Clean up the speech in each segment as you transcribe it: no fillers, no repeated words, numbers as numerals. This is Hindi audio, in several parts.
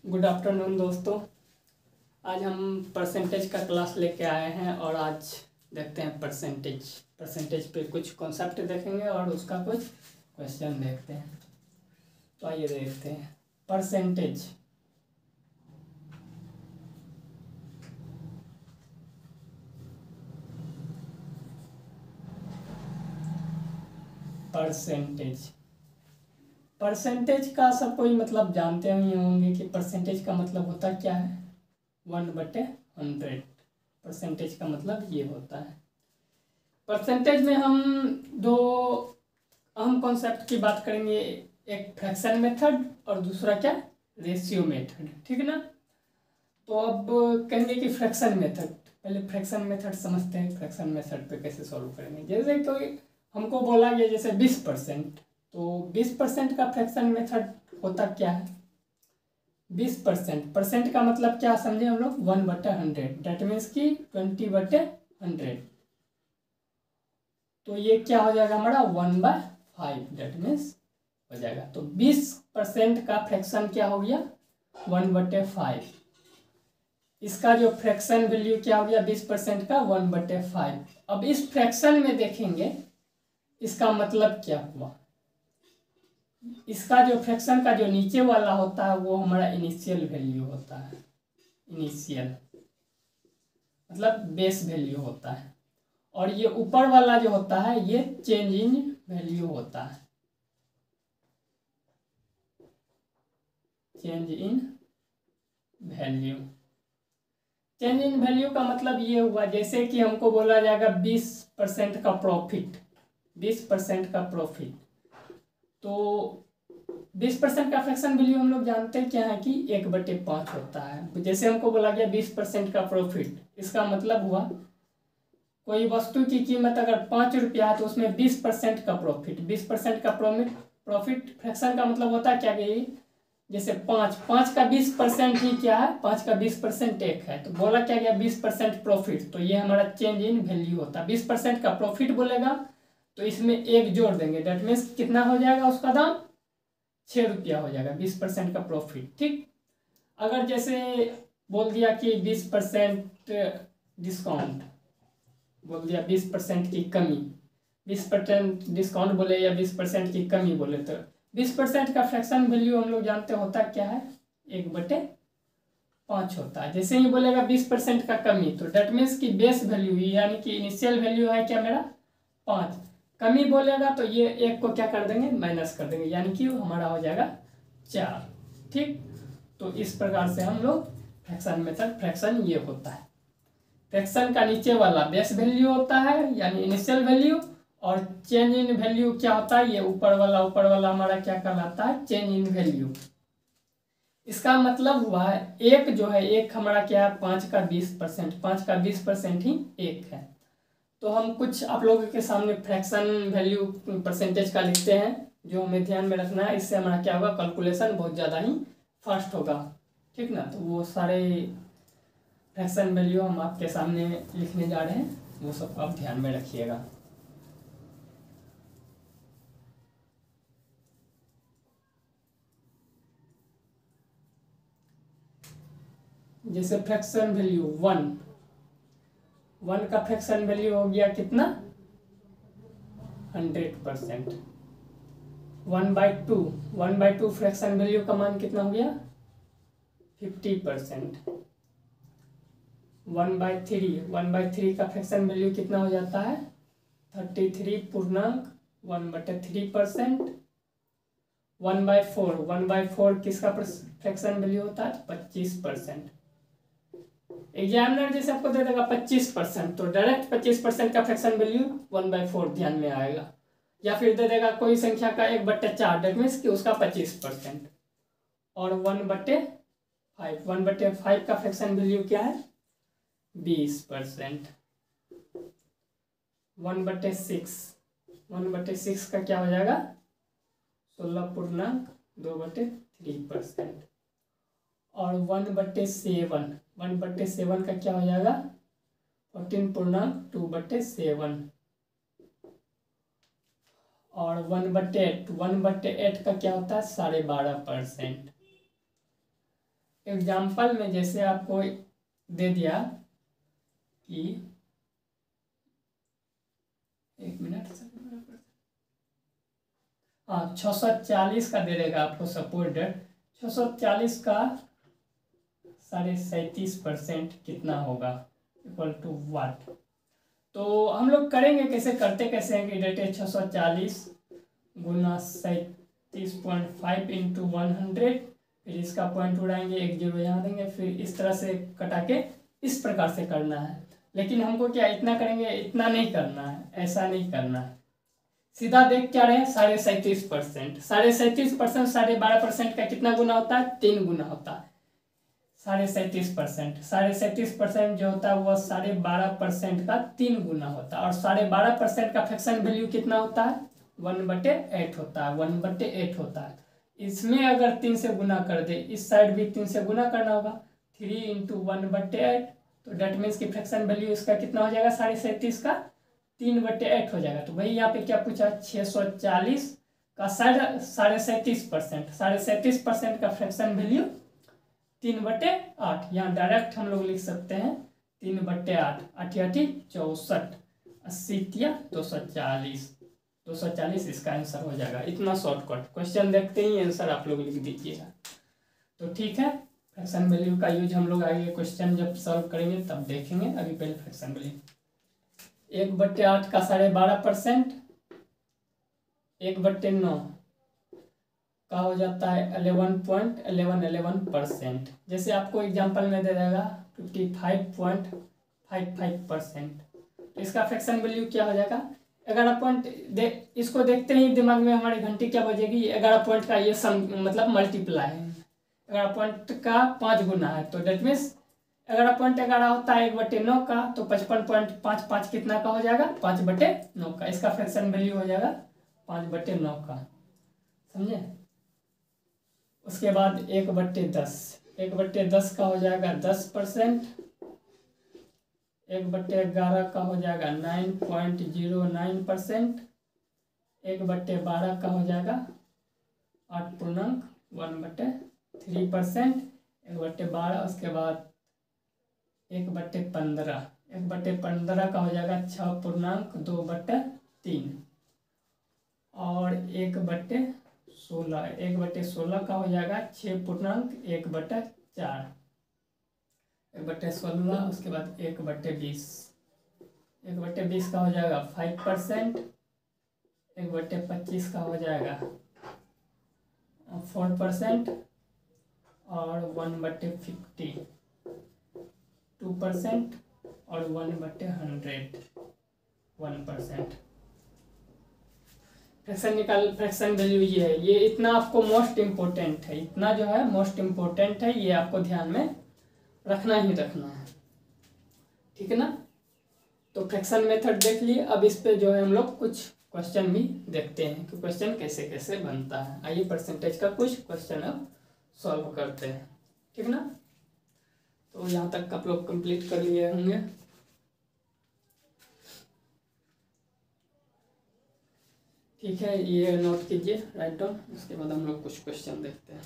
गुड आफ्टरनून दोस्तों। आज हम परसेंटेज का क्लास लेके आए हैं और आज देखते हैं परसेंटेज पे कुछ कॉन्सेप्ट देखेंगे और उसका कुछ क्वेश्चन देखते हैं। तो आइए देखते हैं परसेंटेज। परसेंटेज का सब कोई मतलब जानते ही होंगे कि परसेंटेज का मतलब होता क्या है। 1/100 परसेंटेज का मतलब ये होता है। परसेंटेज में हम दो अहम कॉन्सेप्ट की बात करेंगे, एक फ्रैक्शन मेथड और दूसरा क्या, रेशियो मेथड। ठीक है ना। तो अब कहेंगे कि फ्रैक्शन मेथड, पहले फ्रैक्शन मेथड समझते हैं। फ्रैक्शन मेथड पे कैसे सॉल्व करेंगे। जैसे कोई हमको बोला गया जैसे 20%, तो 20% का फ्रैक्शन मेथड होता क्या है। 20% परसेंट का मतलब क्या समझे हम लोग, 1/100, डेट मीन्स की 20/100। तो ये क्या हो जाएगा हमारा 1/5, डेट मीन्स हो जाएगा। तो 20% का फ्रैक्शन क्या हो गया 1/5। इसका जो फ्रैक्शन वैल्यू क्या हो गया 20% का 1/5। अब इस फ्रैक्शन में देखेंगे इसका मतलब क्या हुआ। इसका जो फ्रैक्शन का जो नीचे वाला होता है वो हमारा इनिशियल वैल्यू होता है। इनिशियल मतलब बेस वैल्यू होता है, और ये ऊपर वाला जो होता है ये चेंज इन वैल्यू होता है। Change in value, change in value का मतलब ये हुआ जैसे कि हमको बोला जाएगा 20% का प्रॉफिट, 20% का प्रॉफिट। तो 20% का फ्रैक्शन वैल्यू हम लोग जानते हैं क्या है कि 1/5 होता है। जैसे हमको बोला गया 20% का प्रॉफिट, इसका मतलब हुआ कोई वस्तु की कीमत अगर 5 रुपया है तो उसमें 20% का प्रॉफिट, 20% का प्रॉफिट फ्रैक्शन का मतलब होता है क्या कि जैसे 5 का 20% ही क्या है, 5 का 20% एक है। तो बोला क्या गया 20% प्रॉफिट, तो ये हमारा चेंज इन वैल्यू होता है। 20% का प्रॉफिट बोलेगा तो इसमें एक जोड़ देंगे, डेट मीन्स कितना हो जाएगा उसका दाम 6 रुपया हो जाएगा। 20% का प्रॉफिट। ठीक। अगर जैसे बोल दिया कि 20% डिस्काउंट बोल दिया, 20% की कमी, 20% डिस्काउंट बोले या 20% की कमी बोले, तो 20% का फ्रैक्शन वैल्यू हम लोग जानते होता क्या है 1/5 होता है। जैसे ही बोलेगा 20% का कमी, तो डेट मीन्स की बेस वैल्यू यानी कि इनिशियल वैल्यू है क्या मेरा 5, कमी बोलेगा तो ये एक को क्या कर देंगे माइनस कर देंगे, यानी कि हमारा हो जाएगा 4। ठीक। तो इस प्रकार से हम लोग फ्रैक्शन मेथड, फ्रैक्शन ये होता है। फ्रैक्शन का नीचे वाला बेस वैल्यू होता है यानी इनिशियल वैल्यू, और चेंज इन वैल्यू क्या होता है ये ऊपर वाला हमारा क्या कहलाता है चेंज इन वैल्यू। इसका मतलब हुआ है एक जो है, एक हमारा क्या है 5 का 20%, 5 का 20% ही एक है। तो हम कुछ आप लोगों के सामने फ्रैक्शन वैल्यू परसेंटेज का लिखते हैं, जो हमें ध्यान में रखना है। इससे हमारा क्या होगा कैलकुलेशन बहुत ज़्यादा ही फास्ट होगा। ठीक ना। तो वो सारे फ्रैक्शन वैल्यू हम आपके सामने लिखने जा रहे हैं, वो सब आप ध्यान में रखिएगा। जैसे फ्रैक्शन वैल्यू 1 का फ्रैक्शन वैल्यू हो गया कितना 100%। 1/2 फ्रैक्शन वैल्यू का मान कितना हो गया 50%। 1/3 का फ्रैक्शन वैल्यू कितना हो जाता है 33.1/3%। 1/4 किसका फ्रैक्शन वैल्यू होता है 25%। एग्जामिनर जैसे आपको दे देगा 25%, तो डायरेक्ट 25% का फ्रैक्शन वैल्यू 1/4 ध्यान में आएगा। या फिर दे देगा कोई संख्या का 1/4, डेट मीन्स कि उसका 25%। और 1/5 का फ्रैक्शन वैल्यू क्या है 20%। 1/6 का क्या हो जाएगा 16.2/3%। और 1/7 का क्या हो जाएगा 14.2/7। और 1/8 का क्या होता है 12.5%। एग्जाम्पल में जैसे आपको दे दिया कि 1 मिनट, हाँ 640 का दे देगा आपको सपोर्ट डेट। 640 का 37.5% कितना होगा, इक्वल टू वाट। तो हम लोग करेंगे कैसे, करते कैसे हैं कि डेट है 640 गुना 37.5 इंटू 100, फिर इसका पॉइंट उड़ाएंगे, एक जीरो यहाँ देंगे, फिर इस तरह से कटा के इस प्रकार से करना है। लेकिन हमको क्या इतना करेंगे, इतना नहीं करना है, ऐसा नहीं करना है, सीधा देख क्या रहे हैं 37.5%। 37.5% 12.5% का कितना गुना होता है, 3 गुना होता है। 37.5%, 37.5% जो होता है वो 12.5% का 3 गुना होता है। और 12.5% का फ्रैक्शन वैल्यू कितना होता है, 1/8 होता है, 1/8 होता है। इसमें अगर 3 से गुना कर दे, इस साइड भी 3 से गुना करना होगा, 3 इंटू 1/8, तो डेट मीन्स की फ्रैक्शन वैल्यू इसका कितना हो जाएगा, 37.5 का 3/8 हो जाएगा। तो भाई यहाँ पे क्या पूछा, 640 का 37.5%, 37.5% का फ्रैक्शन वैल्यू 3/8। यहाँ डायरेक्ट हम लोग लिख सकते हैं 3/8, 8 8 64, 80 240, 240 इसका आंसर हो जाएगा। इतना शॉर्टकट, क्वेश्चन देखते ही आंसर आप लोग लिख दीजिएगा। तो ठीक है, फ्रैक्शन वैल्यू का यूज हम लोग आगे क्वेश्चन जब सॉल्व करेंगे तब देखेंगे। अभी पहले फ्रैक्शन वैल्यू 1/8 का 12.5%, 1/9 का हो जाता है 11.11%। जैसे आपको एग्जांपल में दे देगा 55.55%, तो इसका फ्रैक्शन वैल्यू क्या हो जाएगा, 11 पॉइंट इसको देखते ही दिमाग में हमारी घंटी क्या बजेगी, 11 पॉइंट का ये सम मतलब मल्टीप्लाई है, 11 पॉइंट का 5 गुना है, तो डेट मीन्स 11.11 होता है 1/9 का, तो 55.55 कितना का हो जाएगा, 5/9 का। इसका फ्रैक्शन वैल्यू हो जाएगा 5/9 का, समझे। उसके बाद 1/10, 1/10 का हो जाएगा 10%, 1/11 का हो जाएगा 9.09%, 1/12 का हो जाएगा 8.1/3%, 1/12, उसके बाद 1/15, 1/15 का हो जाएगा 6.2/3, और 1/16, 1/16 का हो जाएगा 6.1/4, 1/16, उसके बाद 1/20, 1/20 का हो जाएगा 5%, 1/25 का हो जाएगा 4%, और 1/50 2%, और 1/100 1%। फ्रैक्शन वैल्यू ये है, ये इतना आपको मोस्ट इम्पोर्टेंट है, इतना जो है मोस्ट इम्पोर्टेंट है, ये आपको ध्यान में रखना ही रखना है, ठीक है ना। तो फ्रैक्शन मेथड देख लिए, अब इस पे जो है हम लोग कुछ क्वेश्चन भी देखते हैं कि क्वेश्चन कैसे कैसे बनता है। आइए परसेंटेज का कुछ क्वेश्चन अब सॉल्व करते हैं, ठीक ना। तो यहाँ तक आप लोग कंप्लीट कर लिए होंगे। ठीक है, ये नोट कीजिए, राइट डाउन, उसके बाद हम लोग कुछ क्वेश्चन देखते हैं।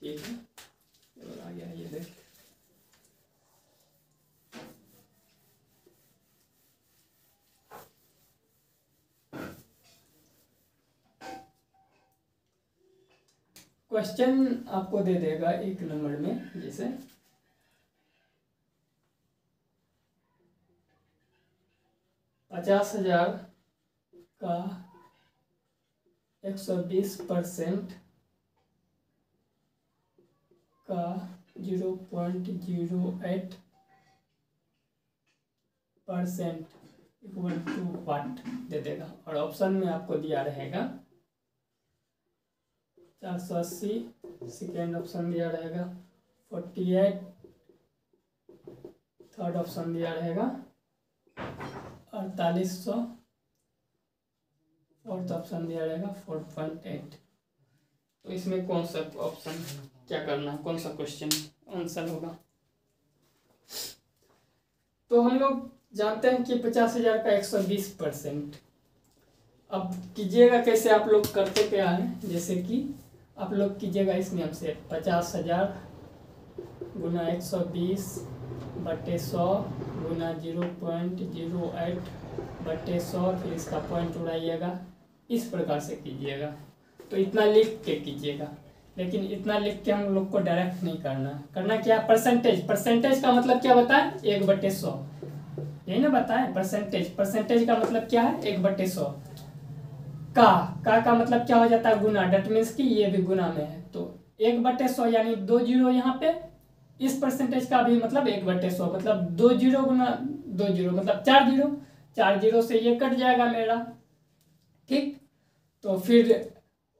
ठीक है, आ गया ये देख। क्वेश्चन आपको दे देगा 1 नंबर में, जैसे 50,000 का 120% का 0.08% इक्वल टू वाट दे देगा। और ऑप्शन में आपको दिया रहेगा 480, सेकेंड ऑप्शन दिया रहेगा 48, थर्ड ऑप्शन दिया रहेगा 4800, फोर्थ ऑप्शन दिया रहेगा 4.8। तो इसमें कौन सा ऑप्शन क्या करना है, कौन सा क्वेश्चन आंसर होगा। तो हम लोग जानते हैं कि 50,000 का 120%, अब कीजिएगा कैसे, आप लोग करते क्या है, जैसे कि आप लोग कीजिएगा इस नियम से 50,000 गुना 120/100 गुना 0.08/100, फिर इसका पॉइंट उड़ाइएगा, इस प्रकार से कीजिएगा। तो इतना लिख के कीजिएगा, लेकिन इतना लिख के हम लोग को डायरेक्ट नहीं करना। करना क्या, परसेंटेज। परसेंटेज का मतलब क्या बताएं, 1/100, यही ना बताएं परसेंटेज। परसेंटेज का मतलब क्या है, 1/100। का मतलब क्या हो जाता है, गुना। डेट मीन्स कि ये भी गुना में है, तो 1/100 यानी 2 जीरो यहाँ पे। इस परसेंटेज का भी मतलब 1/100, मतलब 2 जीरो गुना 2 जीरो मतलब 4 जीरो। 4 जीरो से ये कट जाएगा मेरा, ठीक। तो फिर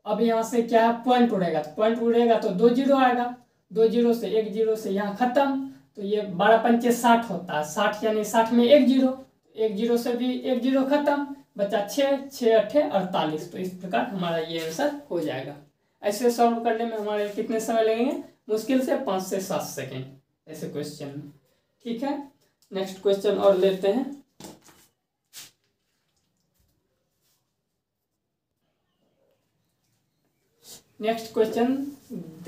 अब यहाँ से क्या है, पॉइंट उड़ेगा। पॉइंट उड़ेगा तो 2 जीरो आएगा, 2 जीरो से 1 जीरो से यहाँ खत्म। तो ये 12×5 = 60 होता है, 60 यानी 60 में 1 जीरो, 1 जीरो से भी 1 जीरो खत्म, बचा 6, 6 8 48। तो इस प्रकार हमारा ये आंसर हो जाएगा। ऐसे सॉल्व करने में हमारे कितने समय लगेंगे, मुश्किल से 5 से 7 सेकेंड ऐसे क्वेश्चन में, ठीक है। नेक्स्ट क्वेश्चन और लेते हैं। नेक्स्ट क्वेश्चन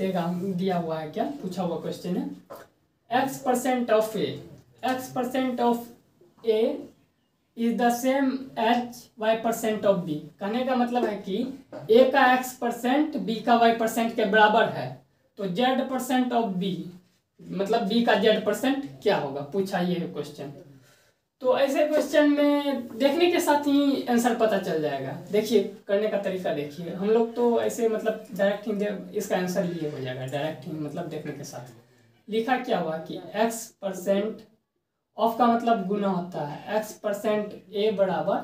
दिया हुआ है, क्या पूछा हुआ क्वेश्चन है, x% of A, x% of A is the same as y% of B. कहने का मतलब है कि a का x% b का y% के बराबर है, तो z% ऑफ b मतलब b का z% क्या होगा, पूछा ये है क्वेश्चन। तो ऐसे क्वेश्चन में देखने के साथ ही आंसर पता चल जाएगा। देखिए करने का तरीका देखिए, हम लोग तो ऐसे मतलब डायरेक्ट ही इसका आंसर लिए हो जाएगा, डायरेक्ट ही मतलब देखने के साथ। लिखा क्या हुआ कि x% ऑफ का मतलब गुना होता है, x% a बराबर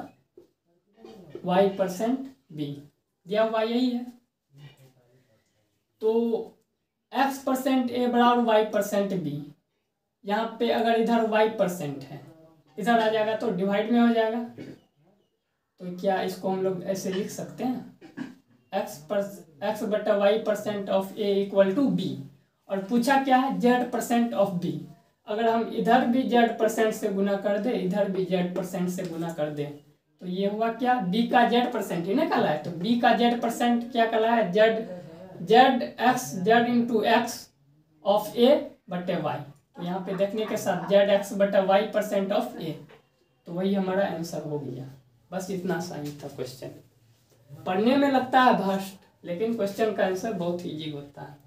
y% b, दिया हुआ यही है। तो x% a बराबर y% b, यहाँ पे अगर इधर y% है, इधर आ जाएगा तो डिवाइड में हो जाएगा। तो क्या इसको हम लोग ऐसे लिख सकते हैं, x/y% of a equal to b, और पूछा क्या है, z% ऑफ b। अगर हम इधर भी z% से गुना कर दे, इधर भी z% से गुना कर दे, तो ये हुआ क्या, b का z% ही ना कहलाए, तो b का z% क्या कहलाए, z into x of a बटे y। तो यहाँ पे देखने के साथ z(x/y% ऑफ a), तो वही हमारा आंसर हो गया। बस इतना सा ही था क्वेश्चन। पढ़ने में लगता है भास्ट, लेकिन क्वेश्चन का आंसर बहुत इजी होता है।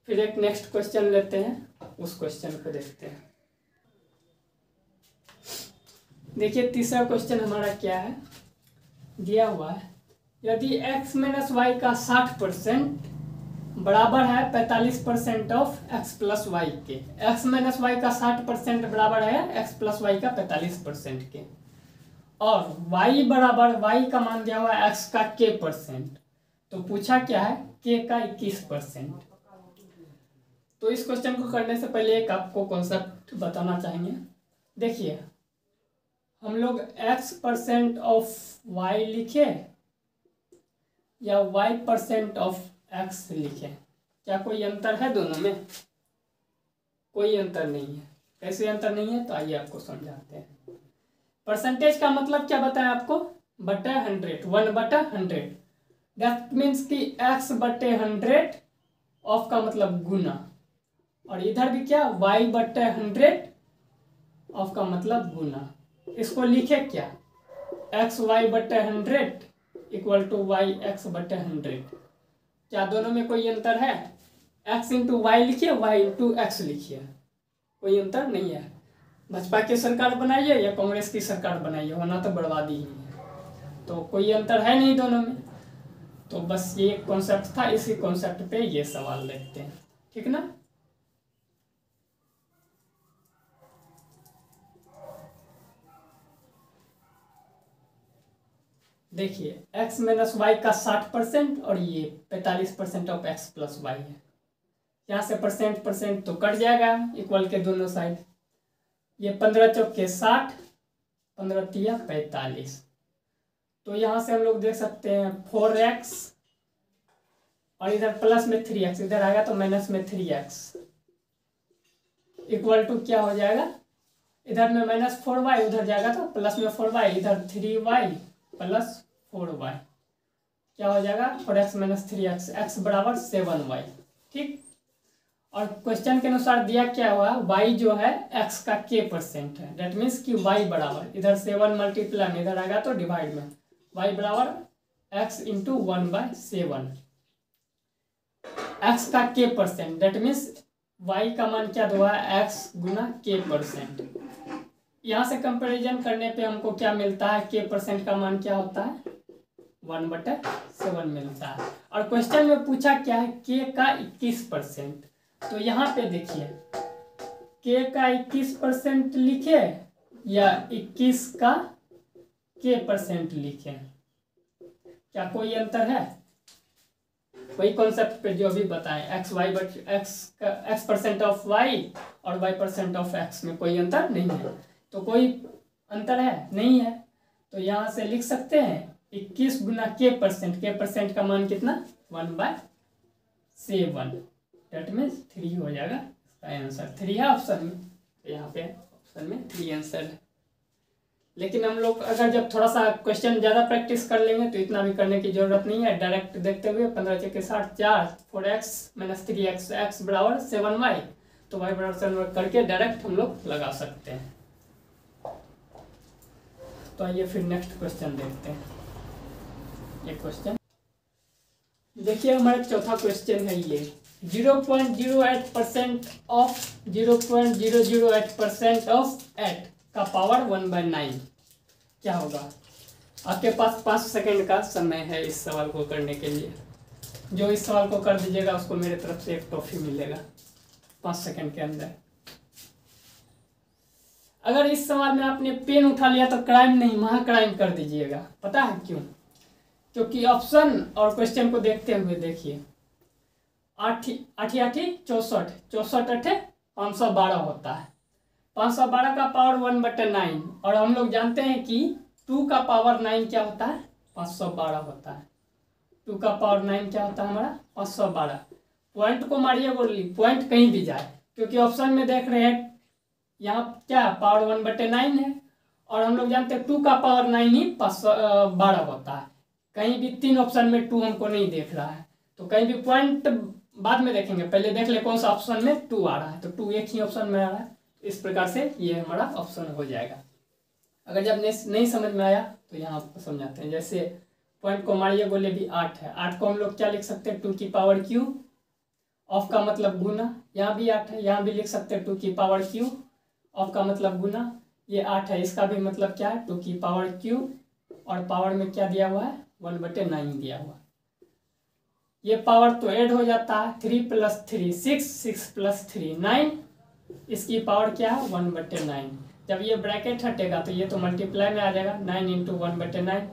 फिर एक नेक्स्ट क्वेश्चन लेते हैं, उस क्वेश्चन को देखते हैं। देखिए तीसरा क्वेश्चन हमारा क्या है, दिया हुआ है, यदि x - y का 60% बराबर है 45% ऑफ x प्लस वाई के, x - y का 60% बराबर है x प्लस वाई का 45% के, और y बराबर y का मान दिया हुआ है x का k%। तो पूछा क्या है, k का 21%। तो इस क्वेश्चन को करने से पहले एक आपको कॉन्सेप्ट बताना चाहेंगे। देखिए हम लोग x% ऑफ y लिखे या y% ऑफ x लिखे, क्या कोई अंतर है दोनों में, कोई अंतर नहीं है। कैसे अंतर नहीं है, तो आइए आपको समझाते हैं। परसेंटेज का मतलब क्या बताया आपको, बटे 100, 1/100। दैट मीन्स कि x/100 ऑफ का मतलब गुना, और इधर भी क्या, y/100 ऑफ का मतलब गुना। इसको लिखे क्या, xy/100 इक्वल टू yx/100। क्या दोनों में कोई अंतर है, x इंटू वाई लिखिए, y इंटू एक्स लिखिए, कोई अंतर नहीं है। भाजपा की सरकार बनाइए या कांग्रेस की सरकार बनाइए, होना तो बर्बादी ही है, तो कोई अंतर है नहीं दोनों में। तो बस ये कॉन्सेप्ट था, इसी कॉन्सेप्ट पे ये सवाल देखते हैं, ठीक ना। देखिए x - y का 60% और ये 45% ऑफ x प्लस वाई है। यहाँ से परसेंट तो कट जाएगा इक्वल के दोनों साइड। ये 15 चौके 60, 15 तिया 45। तो यहाँ से हम लोग देख सकते हैं 4x और इधर प्लस में 3x, इधर आएगा तो माइनस में 3x इक्वल टू क्या हो जाएगा, इधर में -4y, उधर जाएगा तो प्लस में 4y, इधर 3y प्लस 4y, क्या हो जाएगा 4x माइनस 3x, x बराबर 7y। ठीक, और क्वेश्चन के अनुसार दिया क्या हुआ, y जो है x का k% है, डेट मीन्स कि y बराबर इधर 7 मल्टीप्लाई में इधर आएगा तो डिवाइड में, y बराबर x इंटू 1/7, x का k%, डेट मीन्स y का मान क्या हुआ है x गुना k%। यहाँ से कंपैरिजन करने पे हमको क्या मिलता है, k% का मान क्या होता है 1/7 मिलता है। और क्वेश्चन में पूछा क्या है, k का 21%, तो यहाँ पे देखिए k का 21% लिखे या 21 का k% लिखे, क्या कोई अंतर है? वही कॉन्सेप्ट पे जो अभी बताएं, x% ऑफ y और y% ऑफ x में कोई अंतर नहीं है, तो कोई अंतर है नहीं है, तो यहाँ से लिख सकते हैं 21 गुना k% का मान कितना 1/7, डेट मीन्स 3 हो जाएगा, इसका आंसर 3 है ऑप्शन में, तो यहाँ पे ऑप्शन में 3 आंसर है। लेकिन हम लोग अगर जब थोड़ा सा क्वेश्चन ज़्यादा प्रैक्टिस कर लेंगे तो इतना भी करने की जरूरत नहीं है, डायरेक्ट देखते हुए 15 × 60 4 4x माइनस 3x, x बराबर 7y, तो y बराबर 7y करके डायरेक्ट हम लोग लगा सकते हैं। तो आइए फिर नेक्स्ट क्वेश्चन देखते हैं। ये क्वेश्चन देखिए, हमारा चौथा क्वेश्चन है ये 0.08% ऑफ 0.008% ऑफ 8 का पावर 1/9 क्या होगा। आपके पास 5 सेकंड का समय है इस सवाल को करने के लिए। जो इस सवाल को कर दीजिएगा उसको मेरे तरफ से एक टॉफी मिलेगा 5 सेकंड के अंदर। अगर इस सवाल में आपने पेन उठा लिया तो क्राइम नहीं, महा क्राइम कर दीजिएगा। पता है क्यों? क्योंकि ऑप्शन और क्वेश्चन को देखते हुए देखिए, 8 8 64, 64 8 512 होता है। 512 का पावर 1/9, और हम लोग जानते हैं कि 2 का पावर 9 क्या होता है 512 होता है। 2 का पावर 9 क्या होता है हमारा 512। पॉइंट को मारिए बोलिए, पॉइंट कहीं भी जाए, क्योंकि ऑप्शन में देख रहे हैं यहाँ क्या पावर 1/9 है, और हम लोग जानते हैं 2 का पावर 9 ही 512 होता है। कहीं भी 3 ऑप्शन में 2 हमको नहीं देख रहा है, तो कहीं भी पॉइंट बाद में देखेंगे, पहले देख ले कौन सा ऑप्शन में 2 आ रहा है, तो 2 एक ही ऑप्शन में आ रहा है। इस प्रकार से ये हमारा ऑप्शन हो जाएगा। अगर जब नहीं समझ में आया तो यहाँ आपको समझाते हैं। जैसे पॉइंट को मारिए बोले भी 8 है, 8 को हम लोग क्या लिख सकते हैं 2 की पावर क्यू, ऑफ का मतलब गुना, यहाँ भी 8 है, यहाँ भी लिख सकते हैं 2 की पावर क्यू, ऑफ का मतलब गुना, ये 8 है, इसका भी मतलब क्या है 2 की पावर क्यू, और पावर में क्या दिया हुआ है 1/9 दिया हुआ। ये पावर तो ऐड हो जाता है, 3 + 3 6, 6 + 3 9, इसकी पावर क्या है 1/9। जब ये ब्रैकेट हटेगा तो ये तो मल्टीप्लाई में आ जाएगा, 9 × 1/9,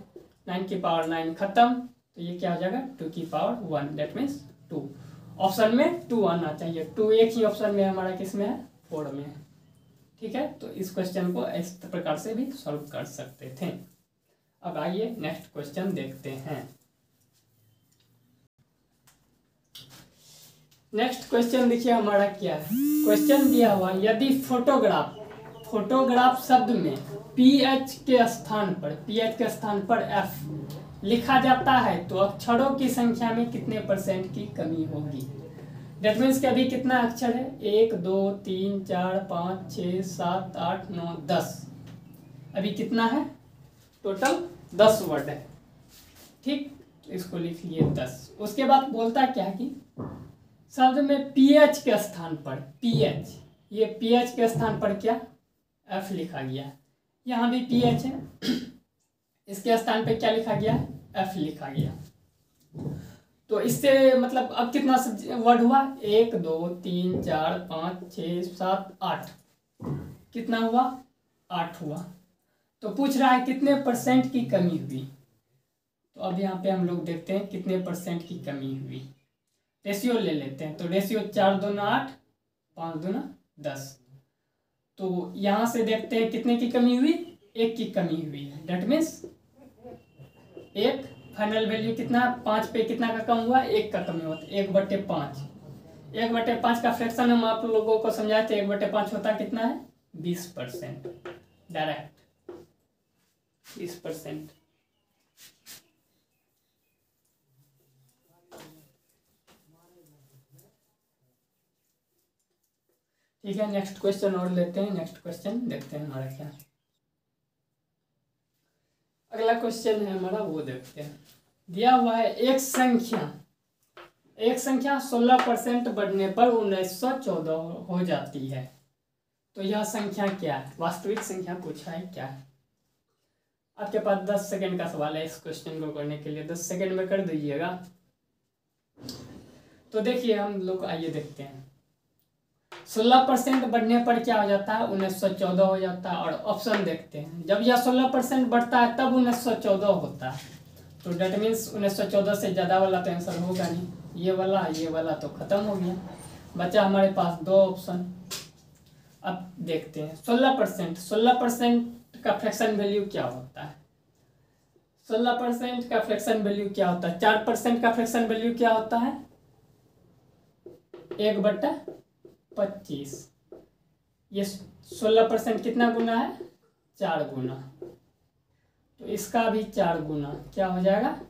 9 की पावर 9 खत्म, तो ये क्या हो जाएगा 2 की पावर 1, डेट मीन्स 2। ऑप्शन में 2 आना चाहिए, 2 एक ही ऑप्शन में हमारा किस में है 4 में है। ठीक है, तो इस क्वेश्चन को इस प्रकार से भी सॉल्व कर सकते थे। अब आइए नेक्स्ट क्वेश्चन देखते हैं। नेक्स्ट क्वेश्चन देखिए हमारा क्या है। क्वेश्चन दिया हुआ, यदि फोटोग्राफ शब्द में पीएच के स्थान पर एफ लिखा जाता है तो अक्षरों की संख्या में कितने % की कमी होगी। डेट मीन्स कि अभी कितना अक्षर है 1 2 3 4 5 6 7 8 9 10, अभी कितना है टोटल 10 वर्ड है। ठीक, इसको लिख लिए 10। उसके बाद बोलता क्या है कि शब्द में पीएच के स्थान पर ये पीएच के स्थान पर क्या एफ लिखा गया, यहाँ भी पीएच है, इसके स्थान पे क्या लिखा गया एफ लिखा गया। तो इससे मतलब अब कितना वर्ड हुआ 1 2 3 4 5 6 7 8, कितना हुआ 8 हुआ। तो पूछ रहा है कितने % की कमी हुई। तो अब यहाँ पे हम लोग देखते हैं कितने % की कमी हुई। रेशियो ले लेते हैं, तो रेशियो 4 दूना 8 5 दूना 10। तो यहाँ से देखते हैं कितने की कमी हुई 1 की कमी हुई है, डेट मीन्स 1 फाइनल वैल्यू कितना 5 पे कितना का कम हुआ 1 का कमी हुआ, 1/5। 1/5 का फ्रैक्शन हम आप लोगों को समझाए थे, 1/5 होता कितना है 20%, डायरेक्ट 20%। ठीक है, नेक्स्ट क्वेश्चन और लेते हैं। नेक्स्ट क्वेश्चन देखते हैं हमारा क्या। अगला क्वेश्चन है हमारा, वो देखते हैं। दिया हुआ है एक संख्या 16% बढ़ने पर 1914 हो जाती है, तो यह संख्या क्या है? वास्तविक संख्या पूछा है, क्या है? आपके पास 10 सेकंड का सवाल है इस क्वेश्चन को करने के लिए, 10 सेकंड में कर दीजिएगा। तो देखिए हम लोग आइए देखते हैं। 16% बढ़ने पर क्या हो जाता है? 1914 हो जाता है। और ऑप्शन देखते हैं, जब यह 16% बढ़ता है तब 1914 होता है, तो डेट मीन्स 1914 से ज़्यादा वाला तो आंसर होगा नहीं। ये वाला तो ख़त्म हो गया, बचा हमारे पास दो ऑप्शन। अब देखते हैं 16% का फ्रैक्शन वैल्यू क्या होता है? 16% का फ्रैक्शन वैल्यू क्या होता है? 4% का फ्रैक्शन वैल्यू क्या होता है? 1/25। ये 16% कितना गुना है? 4 गुना। तो इसका भी 4 गुना क्या हो जाएगा?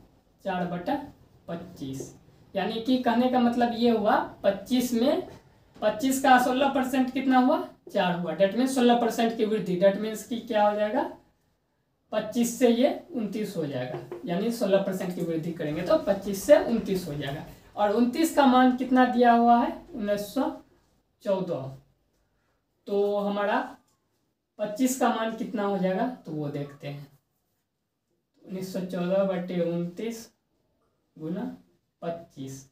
4/25। यानी कि कहने का मतलब ये हुआ 25 में 25 का 16% कितना हुआ? 4 हुआ। डेट मीन्स 16% की वृद्धि, डेट मीन्स की क्या हो जाएगा? 25 से ये 29 हो जाएगा। यानी 16% की वृद्धि करेंगे तो 25 से 29 हो जाएगा। और 29 का मान कितना दिया हुआ है? 1914। तो हमारा 25 का मान कितना हो जाएगा? तो वो देखते हैं। 1914/29 गुना 25।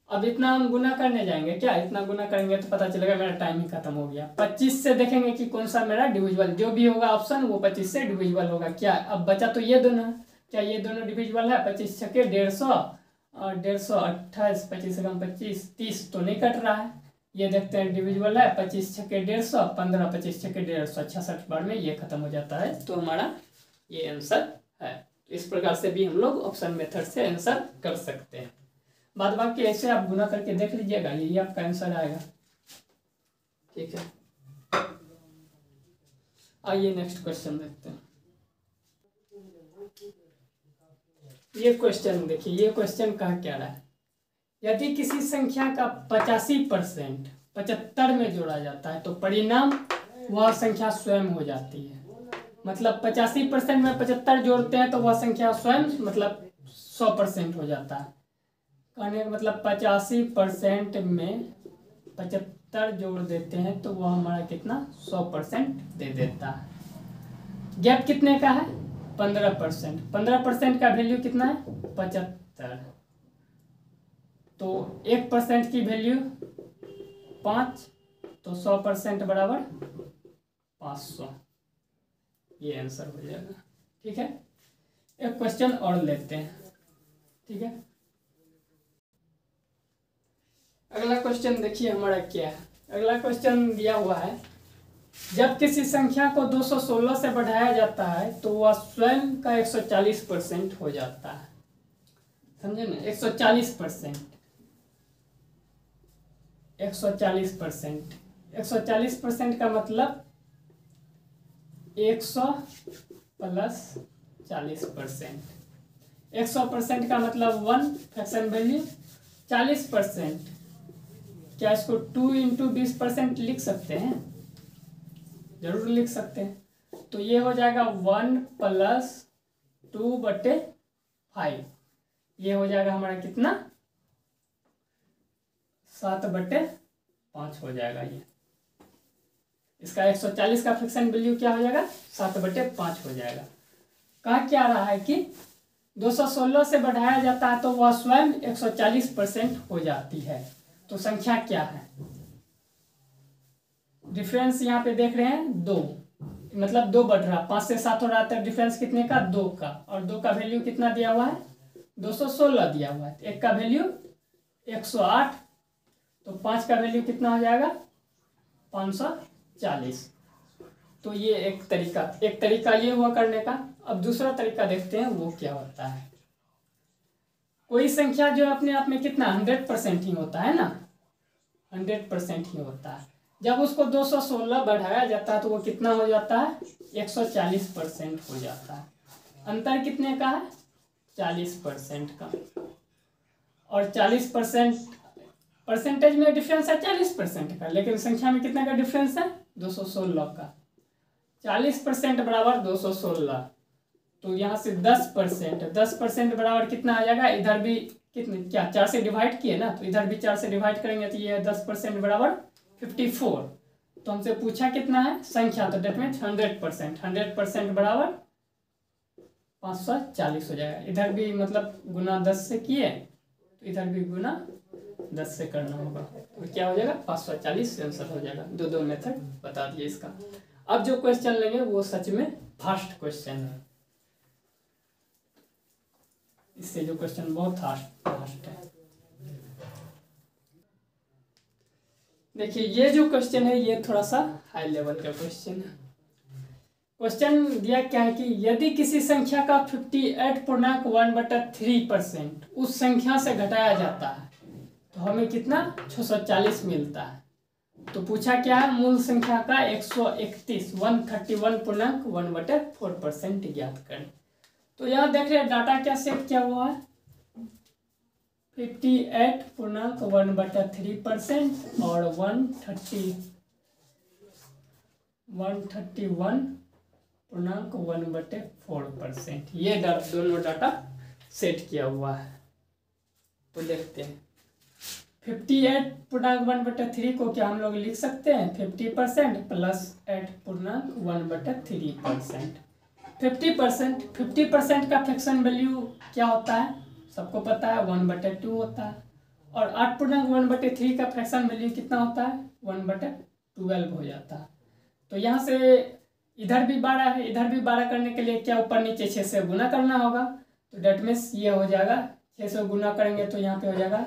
अब इतना हम गुना करने जाएंगे क्या? इतना गुना करेंगे तो पता चलेगा मेरा टाइम ही खत्म हो गया। 25 से देखेंगे कि कौन सा मेरा डिविजिबल, जो भी होगा ऑप्शन वो 25 से डिविजिबल होगा। क्या अब बचा तो ये दोनों, क्या ये दोनों डिविजिबल है? 25 छके 150 और 150 28, 25 से कम 25 30 तो नहीं कट रहा है। ये देखते हैं डिविजिबल है, 25 छके 150 15, 25 छके 150 66 बार में ये खत्म हो जाता है। तो हमारा ये आंसर है। तो इस प्रकार से भी हम लोग ऑप्शन मेथड से आंसर कर सकते हैं। बाद बाकी ऐसे आप गुना करके देख लीजिएगा, यही आपका आंसर आएगा। ठीक है, आइए नेक्स्ट क्वेश्चन देखते हैं। ये क्वेश्चन देखिए, ये क्वेश्चन कहा क्या रहा है? यदि किसी संख्या का 85% 75 में जोड़ा जाता है तो परिणाम वह संख्या स्वयं हो जाती है। मतलब 85% में 75 जोड़ते हैं तो वह संख्या स्वयं मतलब 100% हो जाता है। कहने का मतलब 85% में 75 जोड़ देते हैं तो वह हमारा कितना? 100% दे देता है। गैप कितने का है? 15%। 15% का वैल्यू कितना है? 75। तो 1% की वैल्यू 5, तो 100% बराबर 500। ये आंसर हो जाएगा। ठीक है, एक क्वेश्चन और लेते हैं। ठीक है, अगला क्वेश्चन देखिए हमारा क्या है। अगला क्वेश्चन दिया हुआ है, जब किसी संख्या को 216 से बढ़ाया जाता है तो वह स्वयं का 140% हो जाता है। समझे ना? 140%। 140%। 140% का मतलब 100 प्लस 40%। 100% का मतलब 1 फ्रैक्शन वैल्यू 40%। क्या इसको 2 × 20% लिख सकते हैं? जरूर लिख सकते हैं। तो ये हो जाएगा 1 + 2/5। ये हो जाएगा हमारा कितना? 7/5 हो जाएगा। ये इसका 140 का फ्रैक्शन वैल्यू क्या हो जाएगा? 7/5 हो जाएगा। कहा क्या रहा है कि 216 से बढ़ाया जाता है तो वह स्वयं 140% हो जाती है। तो संख्या क्या है? डिफरेंस यहाँ पे देख रहे हैं 2, मतलब 2 बढ़ रहा, 5 से 7 हो रहा है। डिफरेंस कितने का? 2 का। और 2 का वैल्यू कितना दिया हुआ है? 216 दिया हुआ है। 1 का वैल्यू 108, तो 5 का वैल्यू कितना हो जाएगा? 540। तो ये एक तरीका ये हुआ करने का। अब दूसरा तरीका देखते हैं वो क्या होता है। कोई संख्या जो अपने आप में कितना 100% ही होता है ना, 100% ही होता है। जब उसको 216 बढ़ाया जाता है तो वो कितना हो जाता है? 140% हो जाता है। अंतर कितने का है? 40% का। और 40% परसेंटेज में डिफरेंस है 40% का, लेकिन संख्या में कितना का डिफरेंस है 216 का। 40% बराबर 216, तो यहाँ से 10%, 10% बराबर कितना आ जाएगा, इधर भी कितने, क्या 4 से डिवाइड किए ना, तो इधर भी 4 से डिवाइड करेंगे तो ये 10% बराबर 54। तो हमसे पूछा कितना है संख्या, तो डेट में 100%, 100% बराबर 540 हो जाएगा। इधर भी मतलब गुना 10 से किए तो इधर भी गुना 10 से करना होगा, तो क्या हो जाएगा 540 आंसर हो जाएगा। दो मेथड बता दिए इसका। अब जो क्वेश्चन लेंगे वो सच में फास्ट क्वेश्चन है, इससे जो क्वेश्चन बहुत फास्ट है। देखिए ये जो क्वेश्चन है ये थोड़ा सा हाई लेवल का क्वेश्चन है। क्वेश्चन दिया क्या है कि यदि किसी संख्या का 58.1/3% उस संख्या से घटाया जाता है तो हमें कितना 640 मिलता है। तो पूछा क्या है, मूल संख्या का 131.1/4% ज्ञात करें। तो यहाँ देख रहे हैं डाटा क्या सेट किया हुआ है, 58.1/3% और 131.1/4%, ये दोनों डाटा सेट किया हुआ है। तो देखते हैं 58.1/3 को क्या हम लोग लिख सकते हैं 50% प्लस 8.1/3%। 50% का फ्रैक्शन वैल्यू क्या होता है सबको पता है 1/2 होता है, और 8.1/3 का फ्रैक्शन वैल्यू कितना होता है 1/12 हो जाता है। तो यहाँ से इधर भी 12 है, इधर भी 12 करने के लिए क्या ऊपर नीचे 6 से गुना करना होगा। तो डेट मीन्स ये हो जाएगा 6 से गुना करेंगे तो यहाँ पे हो जाएगा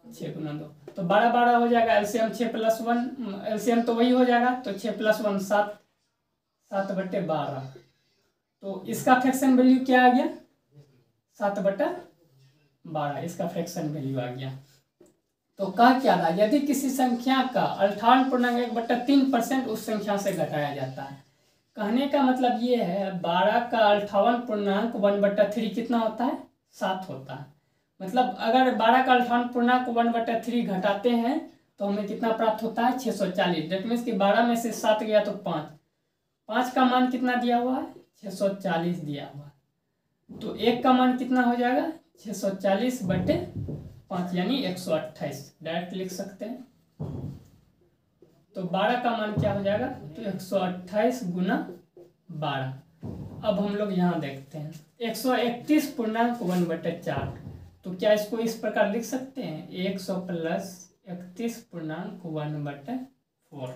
6 गुना 2, तो 12 हो जाएगा। एलसीएम 6 + 1, एलसीएम तो वही हो जाएगा, तो 6 + 1 7, 7/12। तो इसका फ्रैक्शन वैल्यू क्या आ गया 7/12, इसका फ्रैक्शन वैल्यू आ गया। तो कहा क्या था, यदि किसी संख्या का 58.1/3% उस संख्या से घटाया जाता है। कहने का मतलब ये है 12 का 58.1/3 कितना होता है 7 होता है। मतलब अगर 12 का 58.1/3 घटाते हैं तो हमें कितना प्राप्त होता है 640। डेट मीन्स कि 12 में से 7 गया तो 5 का मान कितना दिया हुआ है 640 दिया हुआ है। तो 1 का मान कितना हो जाएगा 640/5 यानी 128, डायरेक्ट लिख सकते हैं। तो 12 का मान क्या हो जाएगा तो 128 गुना 12। अब हम लोग यहाँ देखते हैं 131.1/4, तो क्या इसको इस प्रकार लिख सकते हैं 100 + 31.1/4।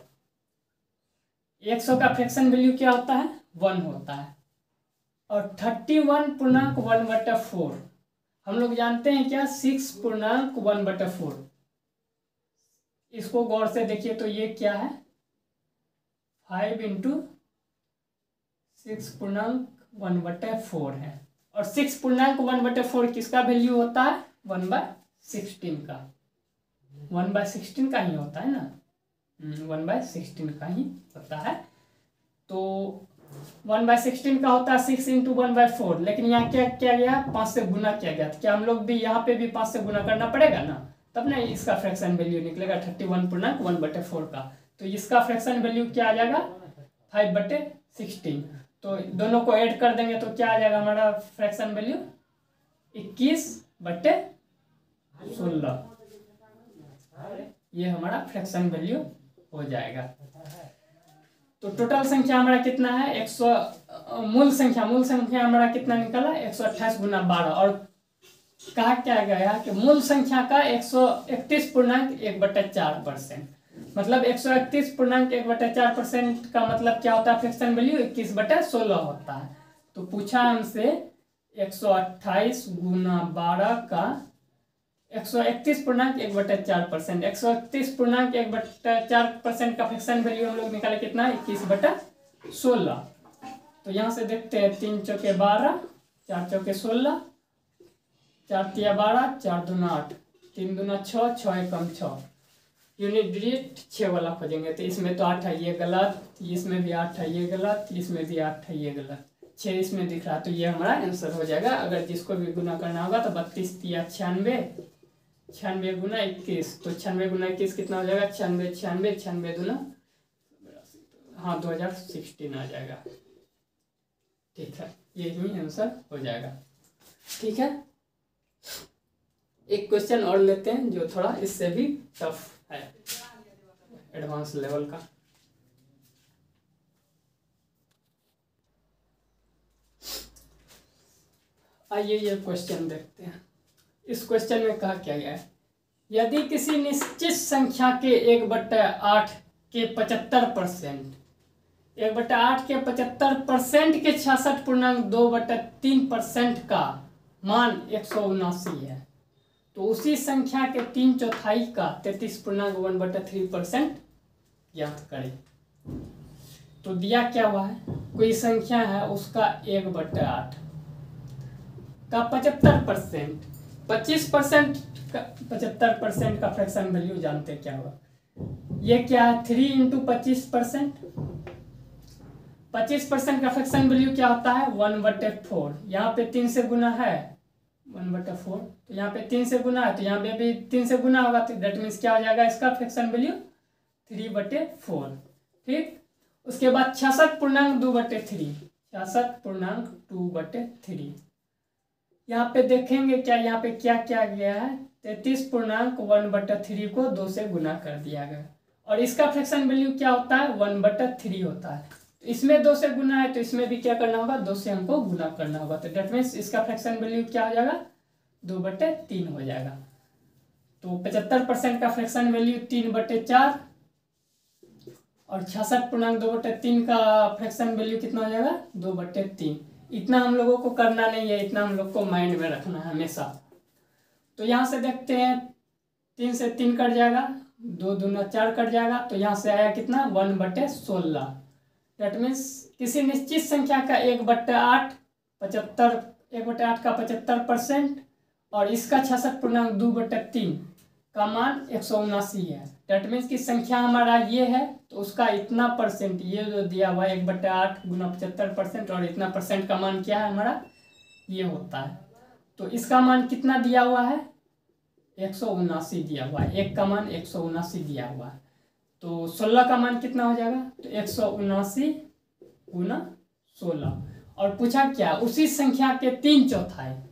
100 का फ्रैक्शन वैल्यू क्या होता है 1 होता है, और 31.1/4 हम लोग जानते हैं क्या 6.1/4। इसको गौर से देखिए तो ये क्या है 5 × 6.1/4 है, और 6.1/4 किसका वैल्यू होता है 1/16 का, 1/16 का ही होता है ना, 1/16 का ही होता है। तो 1/16 का होता है 6 × 1/4, लेकिन यहाँ क्या किया गया 5 से गुना किया गया। क्या हम लोग भी यहाँ पे भी 5 से गुना करना पड़ेगा ना, तब ना इसका फ्रैक्शन वैल्यू निकलेगा 31.1/4 का। तो इसका फ्रैक्शन वैल्यू क्या आ जाएगा 5/16। तो दोनों को ऐड कर देंगे तो क्या आ जाएगा हमारा फ्रैक्शन वैल्यू 21/16, ये हमारा फ्रैक्शन वैल्यू हो जाएगा। तो टोटल संख्या हमारा कितना है 100, मूल संख्या हमारा कितना निकला 128 गुना 12, और कहा क्या गया कि मूल संख्या का 131.1/4%, मतलब 131.1/4% का मतलब क्या होता है फ्रैक्शन वैल्यू 21/16 होता है। तो पूछा हमसे 128 गुना 12 का 131.1/4%, 131.1/4% का फ्रैक्शन वैल्यू हम लोग निकाले कितना 21/16। तो यहाँ से देखते हैं 3 चौके 12, 4 चौके 16, 4 तिया 12, 4 दूना 8, 3 दूना 6, 6 एकम 6, यूनिट डिजिट 6 वाला खोजेंगे। तो इसमें तो 8 है ये गलत, इसमें भी 8 है ये गलत, इसमें भी 8 है ये गलत, 6 इसमें दिख रहा है। तो ये हमारा आंसर हो जाएगा। अगर जिसको भी गुना करना होगा तो 32 तिया 96, 96 गुना 21, तो 96 गुना 21 कितना हो जाएगा? 96 96 96 दूना, हाँ 2016 आ जाएगा। ठीक है, ये ही आंसर हो जाएगा। ठीक है, एक क्वेश्चन और लेते हैं जो थोड़ा इससे भी टफ है, एडवांस लेवल का। आइए ये क्वेश्चन देखते हैं। इस क्वेश्चन में कहा क्या गया है, यदि किसी निश्चित संख्या के 1/8 के 75%, 1/8 के 75% के 66.2/3% का मान 179 है, तो उसी संख्या के 3/4 का 33.1/3% ज्ञात करें। तो दिया क्या हुआ है, कोई संख्या है उसका 1/8 का 75%, 25% का 75% का फ्रैक्शन वैल्यू जानते क्या होगा, ये क्या है 3 × 25%, 25% का फ्रैक्शन वैल्यू क्या होता है 1/4, यहाँ पे 3 से गुना है 1/4, तो यहाँ पे 3 से गुना है, तो यहाँ पे भी 3 से गुना होगा, तो डेट मीन्स क्या हो जाएगा इसका फ्रैक्शन वैल्यू 3/4। ठीक, उसके बाद 66.2/3, 66.2/3, यहाँ पे देखेंगे क्या, यहाँ पे क्या क्या गया है 33.1/3 को 2 से गुना कर दिया गया, और इसका फ्रैक्शन वैल्यू क्या होता है 1/3 होता है, तो इसमें 2 से गुना है, तो इसमें भी क्या करना होगा 2 से हमको गुना करना होगा, तो डेट मीन्स इसका फ्रैक्शन वैल्यू क्या हो जाएगा 2/3 हो जाएगा। तो 75% का फ्रैक्शन वैल्यू 3/4 और 66.2/3 का फ्रैक्शन वैल्यू कितना हो जाएगा 2/3। इतना हम लोगों को करना नहीं है, इतना हम लोग को माइंड में रखना है हमेशा। तो यहाँ से देखते हैं 3 से 3 कट जाएगा, 2 दूना 4 कट जाएगा, तो यहाँ से आया कितना 1/16। डेट मीन्स किसी निश्चित संख्या का 1/8 1/8 का 75% और इसका 66.2/3 का मान 179 है। डेट मीन्स की संख्या हमारा ये है, तो उसका इतना परसेंट, ये जो दिया हुआ है 1/8 गुना 75% और इतना परसेंट का मान क्या है हमारा ये होता है। तो इसका मान कितना दिया हुआ है 179 दिया हुआ है, एक का मान 179 दिया हुआ है, तो 16 का मान कितना हो जाएगा, तो 179 गुना 16, और पूछा क्या उसी संख्या के 3/4,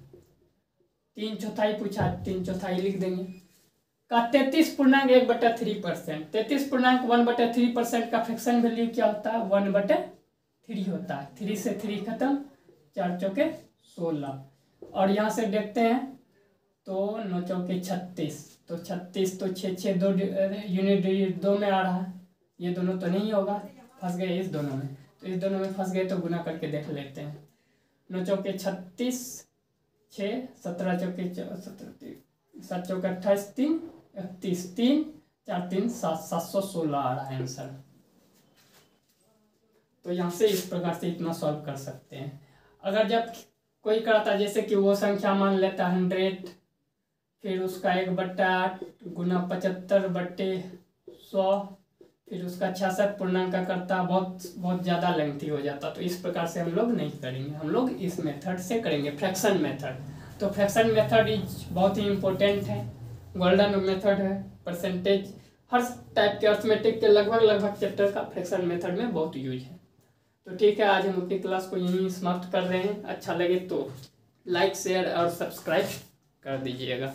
3/4 पूछा, 3/4 लिख देंगे का 33.1/3%, 33.1/3% का फ्रैक्शन वैल्यू क्या होता है 1/3 होता है, 3 से 3 खत्म, 4 चौके 16, और यहाँ से देखते हैं तो 9 चौके 36, तो 36 तो 6 2 यूनिट 2 में आ रहा है, ये दोनों तो नहीं होगा, फंस गए इस दोनों में, तो इस दोनों में फंस गए तो गुना करके देख लेते हैं। 9 चौके 36, 6 17 चौके 7 चौके 28, 3 31, 3 4 3 7 716 आ रहा है आंसर। तो यहाँ से इस प्रकार से इतना सॉल्व कर सकते हैं। अगर जब कोई करता जैसे कि वो संख्या मान लेता 100, फिर उसका 1/8 गुना 75/100, फिर उसका 66 पूर्णांक का करता, बहुत ज़्यादा लेंथी हो जाता, तो इस प्रकार से हम लोग नहीं करेंगे, हम लोग इस मेथड से करेंगे, फ्रैक्शन मेथड। तो फ्रैक्शन मेथड इज बहुत ही इम्पोर्टेंट है, गोल्डन मेथड है, परसेंटेज हर टाइप के अर्थमेटिक के लगभग चैप्टर का फ्रैक्शन मेथड में बहुत यूज है। तो ठीक है, आज हम अपनी क्लास को यहीं समाप्त कर रहे हैं। अच्छा लगे तो लाइक शेयर और सब्सक्राइब कर दीजिएगा।